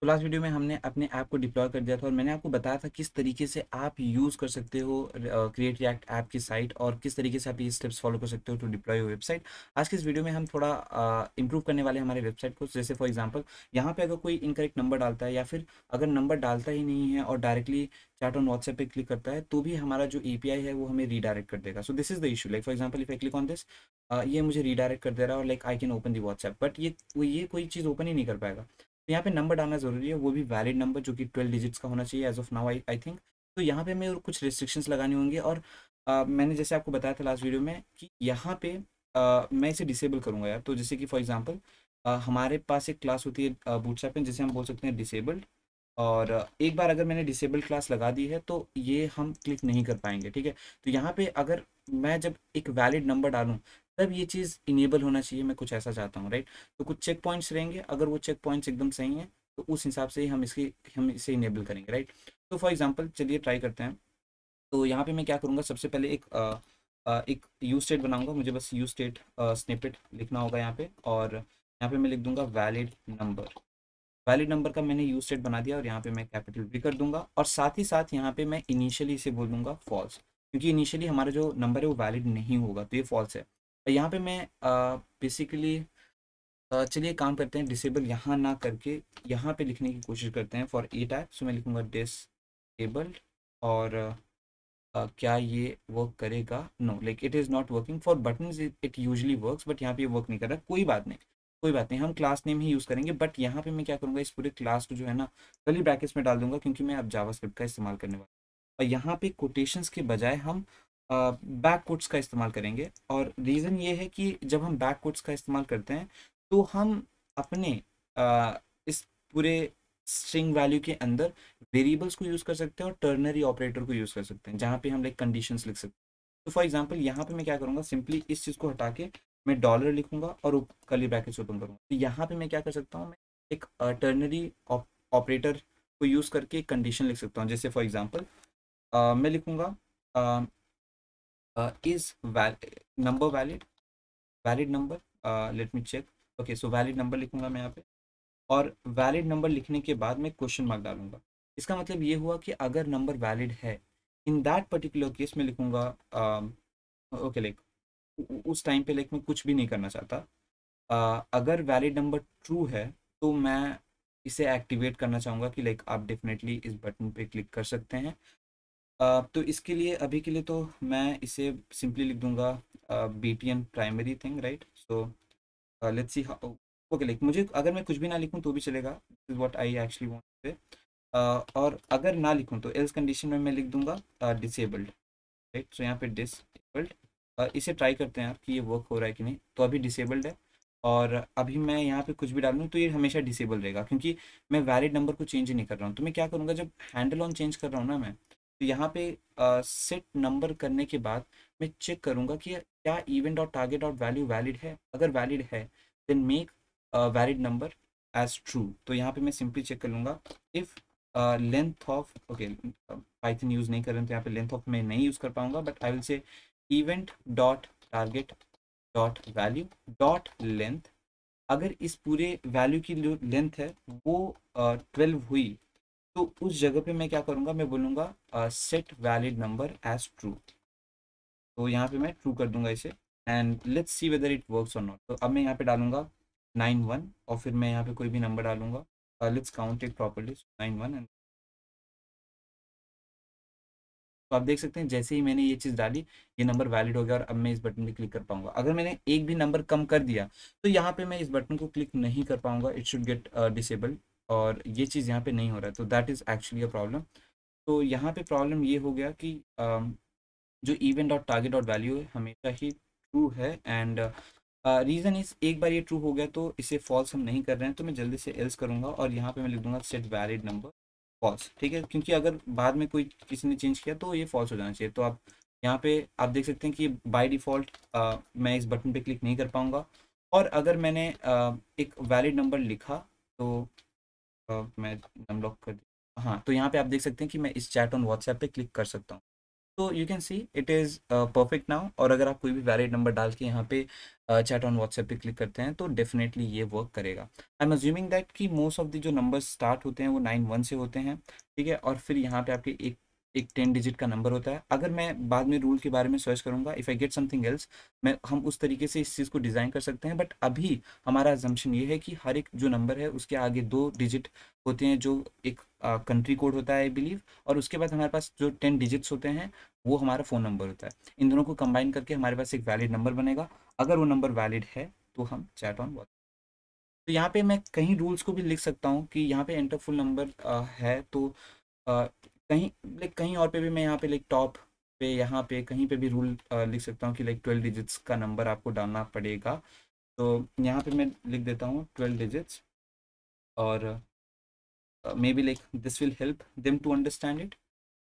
तो last video में हमने अपने ऐप को डिप्लॉय कर दिया था और मैंने आपको बताया था किस तरीके से आप यूज़ कर सकते हो क्रिएट रिएक्ट ऐप की साइट और किस तरीके से आप ये स्टेप्स फॉलो कर सकते हो टू डिप्लॉय योर वेबसाइट। आज के इस वीडियो में हम थोड़ा इंप्रूव करने वाले हैं हमारे वेबसाइट को। जैसे फॉर एग्जांपल यहाँ पे अगर कोई इनकरेक्ट नंबर डालता है या फिर अगर नंबर डालता ही नहीं है और डायरेक्टली चैट ऑन व्हाट्सएप पे क्लिक करता है तो भी हमारा जो एपीआई है वो हमें रीडायरेक्ट कर देगा। So this is the issue. Like for example if I click on this, ये मुझे रीडायरेक्ट कर दे रहा है और like I can open the WhatsApp, but ये कोई चीज़ ओपन ही नहीं कर पाएगा। तो यहाँ पे नंबर डालना ज़रूरी है, वो भी वैलिड नंबर जो कि 12 डिजिट्स का होना चाहिए as of now I think. तो यहाँ पे हमें कुछ रिस्ट्रिक्शंस लगानी होंगी और मैंने जैसे आपको बताया था लास्ट वीडियो में कि यहाँ पे मैं इसे डिसेबल करूँगा यार। तो जैसे कि फॉर एग्जांपल हमारे पास एक क्लास होती है बूटस्ट्रैप में जिसे हम बोल सकते हैं डिसेबल्ड। और एक बार अगर मैंने डिसेबल क्लास लगा दी है तो ये हम क्लिक नहीं कर पाएंगे, ठीक है। तो यहाँ पे अगर मैं जब एक वैलिड नंबर डालूँ तब ये चीज़ इनेबल होना चाहिए, मैं कुछ ऐसा चाहता हूँ, राइट। तो कुछ चेक पॉइंट्स रहेंगे, अगर वो चेक पॉइंट्स एकदम सही हैं तो उस हिसाब से ही हम इसे इनेबल करेंगे, राइट। तो फॉर एग्जांपल चलिए ट्राई करते हैं। तो यहाँ पे मैं क्या करूँगा, सबसे पहले एक यूज स्टेट बनाऊंगा। मुझे बस यूज स्टेट स्निपेट लिखना होगा यहाँ पे, और यहाँ पे मैं लिख दूंगा वैलिड नंबर। वैलिड नंबर का मैंने यूज स्टेट बना दिया और यहाँ पे मैं कैपिटल भी कर दूंगा और साथ ही साथ यहाँ पे मैं इनिशियली इसे बोल दूंगा फॉल्स, क्योंकि इनिशियली हमारा जो नंबर है वो वैलिड नहीं होगा तो ये फॉल्स है। यहाँ पे मैं बेसिकली चलिए काम करते हैं, डिसेबल यहाँ ना करके यहाँ पे लिखने की कोशिश करते हैं फॉर ई टाइप। सो मैं लिखूंगा डिसेबल्ड। और क्या ये वर्क करेगा? No, like it is not working for button. It usually works, but यहाँ पे वर्क नहीं कर रहा। कोई बात नहीं, कोई बात नहीं, हम क्लास नेम ही यूज़ करेंगे। बट यहाँ पे मैं क्या करूँगा, इस पूरे क्लास को जो है ना कर्ली ब्रैकेट्स में डाल दूंगा, क्योंकि मैं अब जावास्क्रिप्ट का इस्तेमाल करने वाला हूँ। और यहाँ पे कोटेशंस के बजाय हम बैक कोट्स का इस्तेमाल करेंगे। और रीज़न ये है कि जब हम बैक कोट्स का इस्तेमाल करते हैं तो हम अपने इस पूरे स्ट्रिंग वैल्यू के अंदर वेरिएबल्स को यूज़ कर सकते हैं और टर्नरी ऑपरेटर को यूज़ कर सकते हैं, जहाँ पे हम लाइक कंडीशंस लिख सकते हैं। तो फॉर एग्जांपल यहाँ पे मैं क्या करूँगा, सिंपली इस चीज़ को हटा के मैं डॉलर लिखूंगा और कर्ली ब्रैकेट्स ओपन करूँगा। तो यहाँ पे मैं क्या कर सकता हूँ, मैं एक टर्नरी ऑपरेटर को यूज़ करके एक कंडीशन लिख सकता हूँ। जैसे फॉर एग्जांपल मैं लिखूंगा is number valid, valid number, let me check. Okay, so valid number लिखूंगा मैं यहाँ पे, और वैलिड नंबर लिखने के बाद मैं क्वेश्चन मार्क डालूंगा। इसका मतलब ये हुआ कि अगर नंबर वैलिड है, इन दैट पर्टिकुलर केस में लिखूंगा ओके, लाइक उस टाइम पे लाइक मैं कुछ भी नहीं करना चाहता। अगर वैलिड नंबर ट्रू है तो मैं इसे एक्टिवेट करना चाहूँगा कि लाइक आप डेफिनेटली इस बटन पे क्लिक कर सकते हैं। तो इसके लिए अभी के लिए तो मैं इसे सिंपली लिख दूंगा BTN primary thing, right. So let's see how. Okay, like मुझे अगर मैं कुछ भी ना लिखूं तो भी चलेगा, this is what I actually want to say. और अगर ना लिखूं तो एल्स कंडीशन में मैं लिख दूंगा डिसेबल्ड, राइट। सो यहाँ पे डिसेबल्ड, इसे ट्राई करते हैं आप कि ये वर्क हो रहा है कि नहीं। तो अभी डिसेबल्ड है और अभी मैं यहाँ पे कुछ भी डालूँ तो ये हमेशा डिसेबल रहेगा, क्योंकि मैं वैलिड नंबर को चेंज ही नहीं कर रहा हूँ। तो मैं क्या करूँगा, जब हैंडल ऑन चेंज कर रहा हूँ ना मैं, तो यहाँ पे सेट नंबर करने के बाद मैं चेक करूँगा कि क्या event dot target dot value valid है। अगर वैलिड है then make valid number as true. तो यहाँ पे मैं सिंपली चेक कर लूँगा if length of, okay Python use नहीं कर रहे हैं तो यहाँ पे लेंथ ऑफ मैं नहीं यूज़ कर पाऊंगा, but I will say event dot target dot value dot length. अगर इस पूरे वैल्यू की जो लेंथ है वो 12 हुई तो उस जगह पे मैं क्या करूँगा, मैं बोलूँगा set valid number as true. तो यहाँ पे मैं ट्रू कर दूंगा इसे, and let's see whether it works और नॉट। तो अब मैं यहाँ पे डालूंगा 91 और फिर मैं यहाँ पे कोई भी नंबर डालूंगा। Let's count it properly, 91 and तो आप देख सकते हैं जैसे ही मैंने ये चीज़ डाली ये नंबर वैलिड हो गया और अब मैं इस बटन पे क्लिक कर पाऊंगा। अगर मैंने एक भी नंबर कम कर दिया तो यहाँ पे मैं इस बटन को क्लिक नहीं कर पाऊंगा, इट शुड गेट डिसेबल्ड। और ये चीज़ यहाँ पे नहीं हो रहा है, तो that is actually a problem. तो यहाँ पे प्रॉब्लम ये हो गया कि जो event dot target dot value है हमेशा ही ट्रू है। एंड रीज़न इज, एक बार ये ट्रू हो गया तो इसे फॉल्स हम नहीं कर रहे हैं, तो मैं जल्दी से एल्स करूँगा और यहाँ पे मैं लिख दूंगा सेट वैलिड नंबर फॉल्स, ठीक है। क्योंकि अगर बाद में कोई किसी ने चेंज किया तो ये फॉल्स हो जाना चाहिए। तो आप यहाँ पे आप देख सकते हैं कि बाय डिफ़ॉल्ट मैं इस बटन पे क्लिक नहीं कर पाऊँगा। और अगर मैंने एक वैलिड नंबर लिखा तो मैं अनलॉक कर, हाँ, तो यहाँ पे आप देख सकते हैं कि मैं इस चैट ऑन व्हाट्सएप पे क्लिक कर सकता हूँ। तो you can see it is perfect now. और अगर आप कोई भी वैलिड नंबर डाल के यहाँ पे चैट ऑन व्हाट्सएप पे क्लिक करते हैं तो डेफिनेटली ये वर्क करेगा। आई एम अज्यूमिंग दैट कि मोस्ट ऑफ द जो नंबर स्टार्ट होते हैं वो 9 1 से होते हैं, ठीक है। और फिर यहाँ पे आपके एक एक 10 डिजिट का नंबर होता है। अगर मैं बाद में रूल के बारे में सर्च करूंगा, if I get something else, मैं हम उस तरीके से इस चीज़ को डिज़ाइन कर सकते हैं। बट अभी हमारा अजम्पशन ये है कि हर एक जो नंबर है उसके आगे 2 डिजिट होते हैं, जो एक कंट्री कोड होता है आई बिलीव। और उसके बाद हमारे पास जो 10 डिजिट्स होते हैं वो हमारा फ़ोन नंबर होता है। इन दोनों को कंबाइन करके हमारे पास एक वैलिड नंबर बनेगा। अगर वो नंबर वैलिड है तो हम चैट ऑन व्हाट्सएप। तो यहाँ पे मैं कहीं रूल्स को भी लिख सकता हूँ कि यहाँ पे एंटर फुल नंबर है तो कहीं लाइक कहीं और पे भी मैं यहाँ पे लाइक टॉप पे यहाँ पे कहीं पे भी रूल लिख सकता हूँ कि लाइक 12 डिजिट्स का नंबर आपको डालना पड़ेगा। तो यहाँ पे मैं लिख देता हूँ 12 डिजिट्स। और maybe like this will help them to understand it.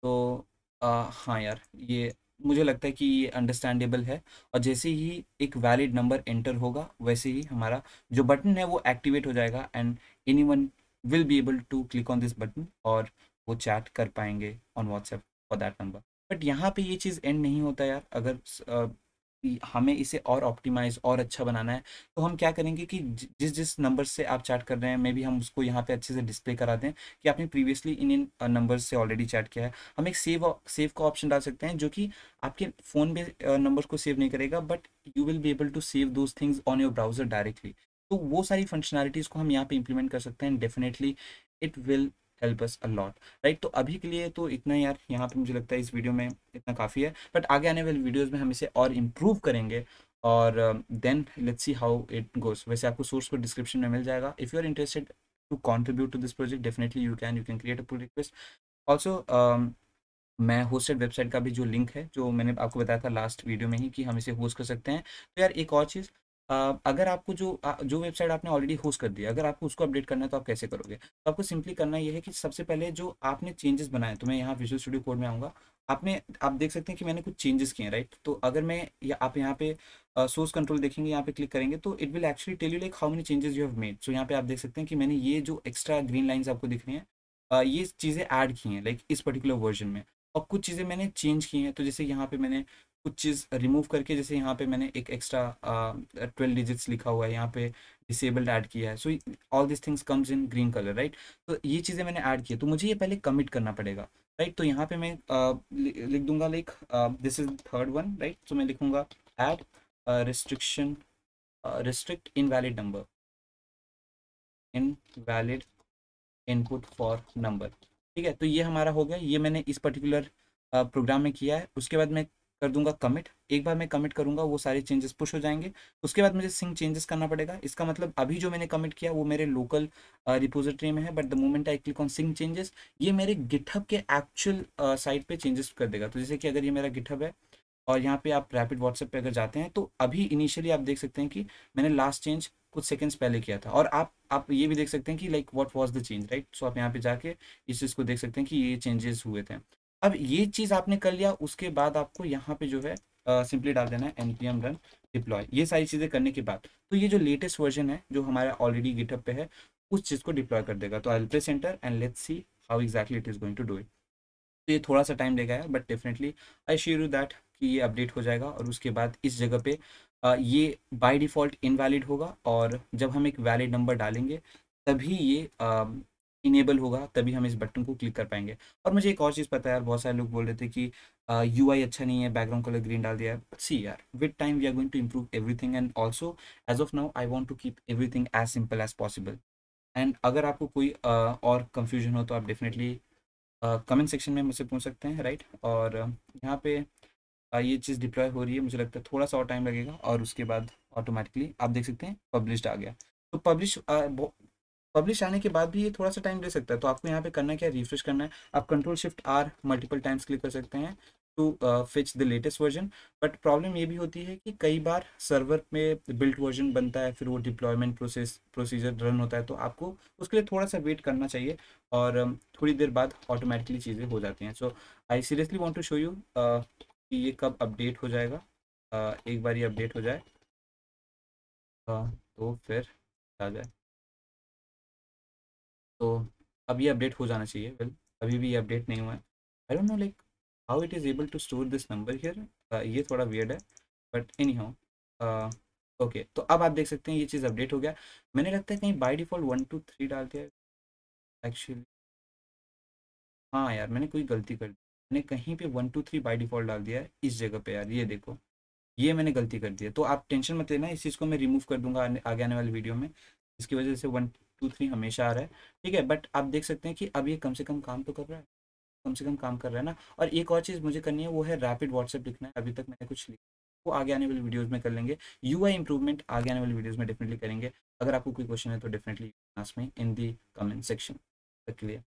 तो हाँ यार, ये मुझे लगता है कि ये अंडरस्टैंडेबल है। और जैसे ही एक वैलिड नंबर एंटर होगा वैसे ही हमारा जो बटन है वो एक्टिवेट हो जाएगा, and anyone will be able to click on this button और वो चैट कर पाएंगे on WhatsApp for that number. But यहाँ पे ये चीज़ एंड नहीं होता यार। अगर हमें इसे और ऑप्टिमाइज और अच्छा बनाना है तो हम क्या करेंगे कि जिस जिस नंबर से आप चैट कर रहे हैं मे बी हम उसको यहाँ पे अच्छे से डिस्प्ले करा दें कि आपने प्रीवियसली इन इन नंबर्स से ऑलरेडी चैट किया है। हम एक सेव का ऑप्शन डाल सकते हैं जो कि आपके फ़ोन में नंबर को सेव नहीं करेगा, but you will be able to save those things on your browser directly. तो वो सारी फंक्शनैलिटीज़ को हम यहाँ पे इम्प्लीमेंट कर सकते हैं। Definitely it will help us a lot, right. तो अभी के लिए तो इतना यार, यहाँ पे मुझे लगता है इस वीडियो में इतना काफ़ी है। बट आगे आने वाले वीडियोज़ में हम इसे और इम्प्रूव करेंगे। और then let's see how it goes. वैसे आपको सोर्स कोड डिस्क्रिप्शन में मिल जाएगा। If you are interested to contribute to this project, definitely you can create a pull request also. मैं होस्टेड वेबसाइट का भी जो लिंक है, जो मैंने आपको बताया था लास्ट वीडियो में ही कि हम इसे होस्ट कर सकते हैं। तो यार एक और चीज़, अगर आपको जो वेबसाइट आपने ऑलरेडी होस्ट कर दी है, अगर आपको उसको अपडेट करना है तो आप कैसे करोगे? तो आपको सिंपली करना ये है कि सबसे पहले जो आपने चेंजेस बनाए, तो मैं यहाँ विजुअल स्टूडियो कोड में आऊँगा। आप देख सकते हैं कि मैंने कुछ चेंजेस किए हैं, राइट। तो अगर मैं या आप यहाँ पे सोर्स कंट्रोल देखेंगे, यहाँ पे क्लिक करेंगे तो it will actually tell you like how many changes you have made. So यहाँ पे आप देख सकते हैं कि मैंने ये जो एक्स्ट्रा ग्रीन लाइंस आपको दिख रही हैं, ये चीज़ें ऐड की हैं लाइक इस पर्टिकुलर वर्जन में। और कुछ चीज़ें मैंने चेंज की हैं। तो जैसे यहाँ पे मैंने कुछ चीज़ रिमूव करके, जैसे यहाँ पे मैंने एक एक्स्ट्रा 12 डिजिट्स लिखा हुआ है, यहाँ पे डिसेबल्ड ऐड किया है। So all this things comes in green colour, right. तो ये चीज़ें मैंने ऐड की है, तो मुझे ये पहले कमिट करना पड़ेगा, राइट। तो यहाँ पे मैं लिख दूंगा like this is third one, right. तो मैं लिखूंगा add restriction, restrict invalid number, invalid input for number. ठीक है, तो ये हमारा हो गया। ये मैंने इस पर्टिकुलर प्रोग्राम में किया है। उसके बाद मैं कर दूंगा कमिट। एक बार मैं कमिट करूंगा वो सारे चेंजेस पुश हो जाएंगे। उसके बाद मुझे सिंक चेंजेस करना पड़ेगा। इसका मतलब अभी जो मैंने कमिट किया वो मेरे लोकल रिपोजिटरी में है, but the moment I click on sync changes, ये मेरे गिटहब के एक्चुअल साइट पे चेंजेस कर देगा। तो जैसे कि अगर ये मेरा गिटहब है और यहाँ पे आप रैपिड व्हाट्सएप पे अगर जाते हैं तो अभी इनिशियली आप देख सकते हैं कि मैंने लास्ट चेंज कुछ सेकंड्स पहले किया था। और आप ये भी देख सकते हैं कि like what was the change, right. So आप यहाँ पे जाके इस चीज़ को देख सकते हैं कि ये चेंजेस हुए थे। अब ये चीज़ आपने कर लिया, उसके बाद आपको यहाँ पे जो है सिंपली डाल देना है npm run डिप्लॉय। ये सारी चीज़ें करने के बाद तो ये जो लेटेस्ट वर्जन है जो हमारा ऑलरेडी गिटहब पे है उस चीज़ को डिप्लॉय कर देगा। तो I will press enter and let's see how exactly it is going to do it. तो ये थोड़ा सा टाइम लेगा यार, but definitely I sure you that कि ये अपडेट हो जाएगा। और उसके बाद इस जगह पे ये बाय डिफ़ॉल्ट इनवैलिड होगा, और जब हम एक वैलिड नंबर डालेंगे तभी ये इनेबल होगा, तभी हम इस बटन को क्लिक कर पाएंगे। और मुझे एक और चीज़ पता है यार, बहुत सारे लोग बोल रहे थे कि यूआई अच्छा नहीं है, बैकग्राउंड कलर ग्रीन डाल दिया है। सी यार, with time we are going to improve everything, and also as of now I want to keep everything as simple as possible. And अगर आपको कोई और कंफ्यूजन हो तो आप डेफिनेटली कमेंट सेक्शन में मुझसे पूछ सकते हैं, राइट। और यहाँ पे ये चीज़ डिप्लॉय हो रही है, मुझे लगता है थोड़ा सा और टाइम लगेगा और उसके बाद ऑटोमेटिकली आप देख सकते हैं पब्लिश्ड आ गया। तो पब्लिश आने के बाद भी ये थोड़ा सा टाइम ले सकता है। तो आपको यहाँ पे करना क्या है, रिफ्रेश करना है। आप control shift R multiple times click कर सकते हैं to fetch the latest version. But problem ये भी होती है कि कई बार सर्वर में बिल्ट वर्जन बनता है, फिर वो डिप्लॉयमेंट प्रोसीजर रन होता है, तो आपको उसके लिए थोड़ा सा वेट करना चाहिए। और थोड़ी देर बाद ऑटोमेटिकली चीज़ें हो जाती हैं। So I seriously want to show you कि ये कब अपडेट हो जाएगा। एक बार ये अपडेट हो जाए तो फिर आ जाए। तो अब ये अपडेट हो जाना चाहिए। वेल, अभी भी ये अपडेट नहीं हुआ है। I don't know like how it is able to store this number here, ये थोड़ा वियर्ड है, बट एनी हाउ ओके। तो अब आप देख सकते हैं ये चीज़ अपडेट हो गया। मैंने लगता है कहीं बाय डिफ़ॉल्ट 1 2 3 डाल दिया एक्चुअली। हाँ यार, मैंने कोई गलती कर दी, मैंने कहीं पे 1 2 3 बाय डिफ़ॉल्ट डाल दिया है इस जगह पे यार, ये देखो, ये मैंने गलती कर दी है। तो आप टेंशन मत लेना, इस चीज़ को मैं रिमूव कर दूंगा आगे आने वाली वीडियो में, इसकी वजह से 1 2 3 हमेशा आ रहा है। ठीक है, बट आप देख सकते हैं कि अब ये कम से कम काम तो कर रहा है, कम से कम काम कर रहा है ना। और एक और चीज़ मुझे करनी है, वो है रैपिड व्हाट्सएप लिखना है। अभी तक मैंने कुछ लिखा, वो आगे आने वाली वीडियोज़ में कर लेंगे। यूआई इंप्रूवमेंट आगे आने वाली वीडियोज़ में डेफिनेटली करेंगे। अगर आपको कोई क्वेश्चन है तो डेफिनेटली आस्क मी इन दी कमेंट सेक्शन। तक के लिए